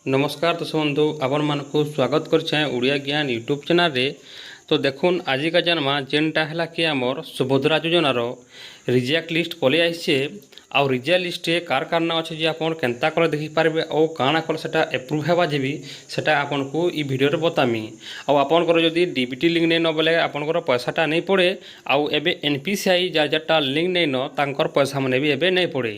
नमस्कार दर्शक बंधु आपण मानक स्वागत कर उड़िया ज्ञान यूट्यूब चैनल रे। तो देखुन आज का जन्मा जेनटा है कि आमर सुभद्रा योजनार रिजेक्ट लिस्ट पलि आइसे आउ रिजेक्ट लिस्ट कार कार ना अच्छे आप केन्ता कले देखिपारे और काଣା कले सेटा एप्रुव हेबा जेबी सेटा आपन को ई वीडियो रे बतामी। आउ आपनकर जदि डीबीटी लिंक नहीं न बोले आपनकर पैसाटा नहीं पड़े। आउ एबे एनपीसीआई जाटा लिंक नहीं न तांकर पैसा माने भी एबे नहीं पड़े।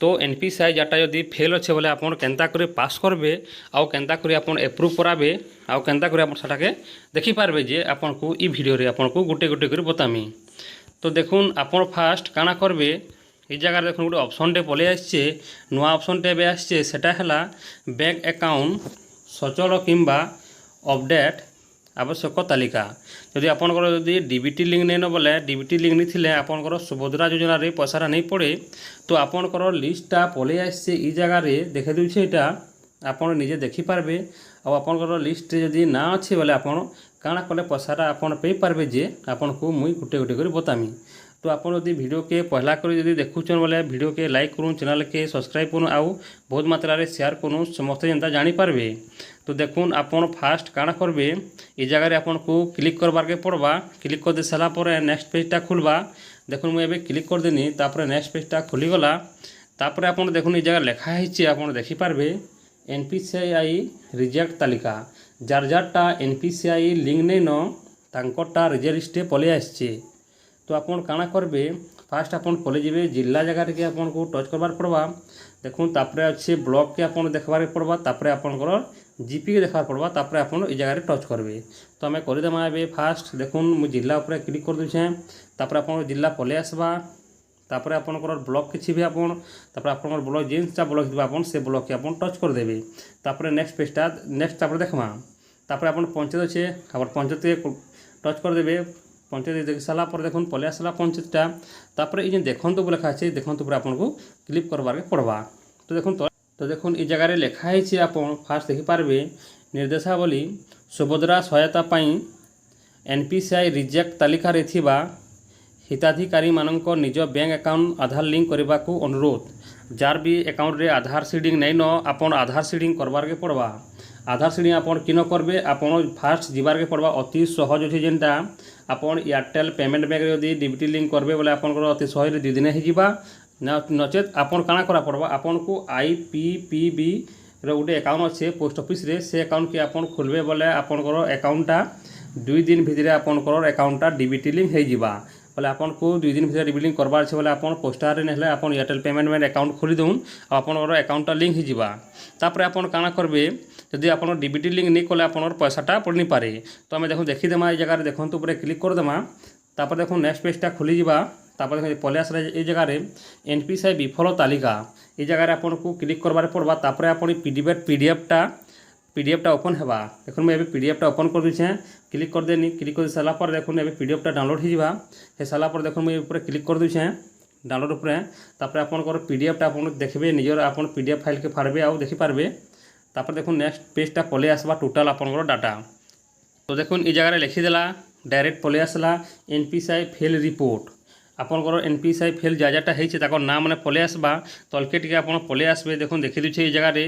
तो एनपीसीआई जाटा जदि फेल अच्छे बोले आपन केन्ता करे पास करबे आउ केन्ता करे आपन एप्रुव कराबे आउ केन्ता करे आपन सेटाके देखि पारबे जे आपन को ई वीडियो रे आपन को गोटे गोटे कर बतामी। तो देखुन आपन फास्ट काଣା करबे ये जगह देखो गोटे ऑप्शन टे पलि आसचे नुआ ऑप्शन टे बे आसचे सेटा हला बैंक अकाउंट सचल किंबा अपडेट आवश्यक तालिका। जदि आपनकर जदि डीबीटी लिंक नहीं न बोले डीबीटी लिंक नहीं थिले आपनकर सुभद्रा योजना रे पैसा नहीं पड़े। तो आपनकर लिस्टटा पलि आसचे ई जगह रे देखे दूचे एटा आपन निजे देखि पारबे। आ आपनकर लिस्ट जदि ना अच्छे बोले आपन काଣା कले पैसाटा आपन पे पारबे जे आपन को मुई गुटे गुटे कर बतामी। तो आपन यदि वीडियो के पहला कर यदि देखुचन बोले वीडियो के लाइक करूँ चैनल के सब्सक्राइब करूँ आउ बहुत मात्रा रे शेयर करूँ समस्त जनता जानी पारबे। तो देखुन आपन फास्ट काଣା करबे ये जगह रे आपन को क्लिक करबार के पड़बा। क्लिक कर दे सारा पर नेक्स्ट पेजटा खुलबा। देखुन मुझे क्लिक कर देनी तापर नेक्स्ट पेजटा खुली गला। तापर आपन देखुन ये जगह लिखा है आपन देखि पारबे एनपीसीआई रिजेक्ट तालिका जार जारटा एनपीसीआई लिंक नहीं न तांकरटा रिजेक्ट लिस्ट पलि आसचे। तो आपन काଣା करबे फास्ट आपन पलि जेबे जिला जगह के आपन को टच करबार पड़बा। देखुन तापरे अच्छे ब्लॉक के आपन देखबार पड़बा तापरे आपनकर जीपी के देखबार पड़बा तापरे आपन ई जगह रे टच करबे। तो आमे करि देमा एबे फास्ट देखुन मु जिला ऊपर क्लिक कर दूछे तापरे आपन जिला पलि आसबा। तापरे आपनकर ब्लॉक किछि भी आपन तापरे आपनकर ब्लॉक जेनटा ब्लॉक दिबा आपन से ब्लॉक के आपन टच कर देबे। तापरे नेक्स्ट पेजटा नेक्स्ट तापरे देखमा तापरे आपन पंचायत अच्छे आप पंचायत के टच कर देबे। पंचायत देख सारा पर देखुन पलि आसला पंचायतटा तापरे ये देखंतु लिखा है देखंतु पर आपन को क्लिक करबार के पड़बा। तो देखुन ई जगह रे लिखा है आपन फास्ट देखि पारबे निर्देशावली सुभद्रा सहायता पाई एनपीसीआई रिजेक्ट तालिका रे थिबा हिताधिकारी मानक निज बैंक अकाउंट आधार लिंक करने को अनुरोध। जार भी अकाउंट रे आधार सीडिंग नहीं न आपन आधार सीडिंग करबार के पड़बा। आधार सीडिंग आपन किन करबे आपन फास्ट जीवार के पड़बा अति सहज अच्छे जेनटा आपन एयरटेल पेमेंट बैंक रे डीबीटी लिंक करबे बोले आपन अति सहज 2 दिन ही नचेत आपन काଣା करा पड़बा आपन को आईपीपीबी रे गोटे अकाउंट अच्छे पोस्ट ऑफिस रे से अकाउंट के आपन खोलबे बोले आपन अकाउंटटा 2 दिन भितर आपन अकाउंटटा डीबीटी लिंक हो जिबा। बोले आपन को 2 दिन भितर डीबीटी लिंक करबार छे बोले आपन पोस्टार रे नेले आपन एयरटेल पेमेंट बैंक अकाउंट खोली दउन आपन अकाउंटटा लिंक हो जिबा। तापर आपन काଣା करबे जदि आपन डीबीटी लिंक नहीं कले आपन पैसाटा पड़नी पारे। तो आम देखो देखीदेमा ये जगह देखो ऊपर क्लिक करदेमा तापर देखो नेक्स्ट पेजटा खुली जा तापर देखो पलि आसला ये जगह एनपीसीआई विफल तालिका ये जगह आपन को क्लिक करबार पड़बा। तापर आपन पीडीएफटा ओपन हेबा। देखो मुझे पीडीएफटा ओपन कर दूचे क्लिक कर देनी क्लिक कर सारा पर देखो पीडीएफटा डाउनलोड हो सारा पर देखो मुझे ऊपर क्लिक कर दूचे डाउनलोड उपर तापर आपन पीडीएफटा आपन देखबे निजर आपन पीडीएफ फाइल के फाड़बे आउ देखि पारबे। तापर देखो नेक्स्ट पेजटा पलि आसबा टोटाल आपन डाटा। तो देखो ये जगह लिखिदेला डायरेक्ट पलि आसला एनपीसीआई फेल रिपोर्ट आपनकर एनपीसीआई फेल जाटा है नाम मैंने पलि आसबा तलके टिके आप पलि आसबे। देखो देखी दूचे ये जगह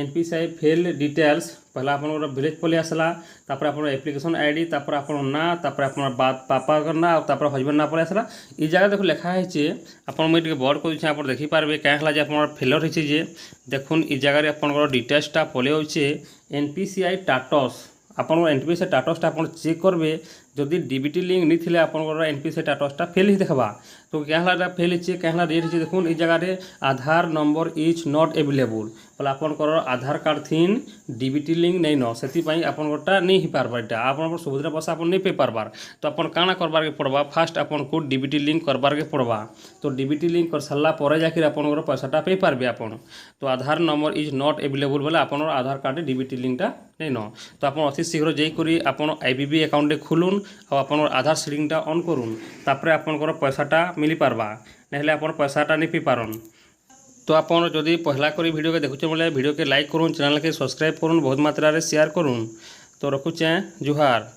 एनपीसीआई फेल डिटेल्स पहला आपन विलेज पलि आसला तापर आपन एप्लिकेशन आईडी तापर आपन ना तापर आपन पापा ना तापर हजबैंड ना पलि आसला। ये जगह देखो लिखा है आपन मुझे टिके बड़ कर आप देखि पारबे क्या है आप फेलर होइछे जे देखुन ये जगह आपन डिटेल्सटा पलि होइछे एनपीसीआई स्टेटस आपन एनपीसीआई स्टेटसटा आपन चेक करबे जदि डीबीटी लिंक नहीं थिले आपन एनपीसीआई स्टेटसटा फेल ही देखबा। तो क्या फेल होइछे क्या रेट होइछे देखुन ये जगह आधार नंबर इज नॉट अवेलेबल बोले आपन आधार कार्ड थीन डीबीटी लिंक नहीं न से आपनटा नहीं ही पारबार एटा आपन सुभद्रा पैसा आपन नहीं पे पारबार। तो आपन काଣା करबार के पड़बा फास्ट आपन को डीबीटी लिंक करबार के पड़बा। तो डीबीटी लिंक कर सारा पर जाकर आपन पैसाटा पे पारबे आपन। तो आधार नंबर इज नॉट अवेलेबल बोले आपन आधार कार्ड डीबीटी लिंकटा नहीं न। तो आपन अति शीघ्र जाइकरी आपन आईबीबी अकाउंट खुलुन और आपन आधार सीडिंगटा ऑन करूँ तापर आपन पैसाटा मिली पारबा नहले आपन पैसाटा नहीं पी पारन। तो आपन जदि पहला करी वीडियो के देखुचे बोले वीडियो के लाइक करूँ चैनल के सब्सक्राइब करूँ बहुत मात्रा रे शेयर करूँ। तो रखुचे जुहार।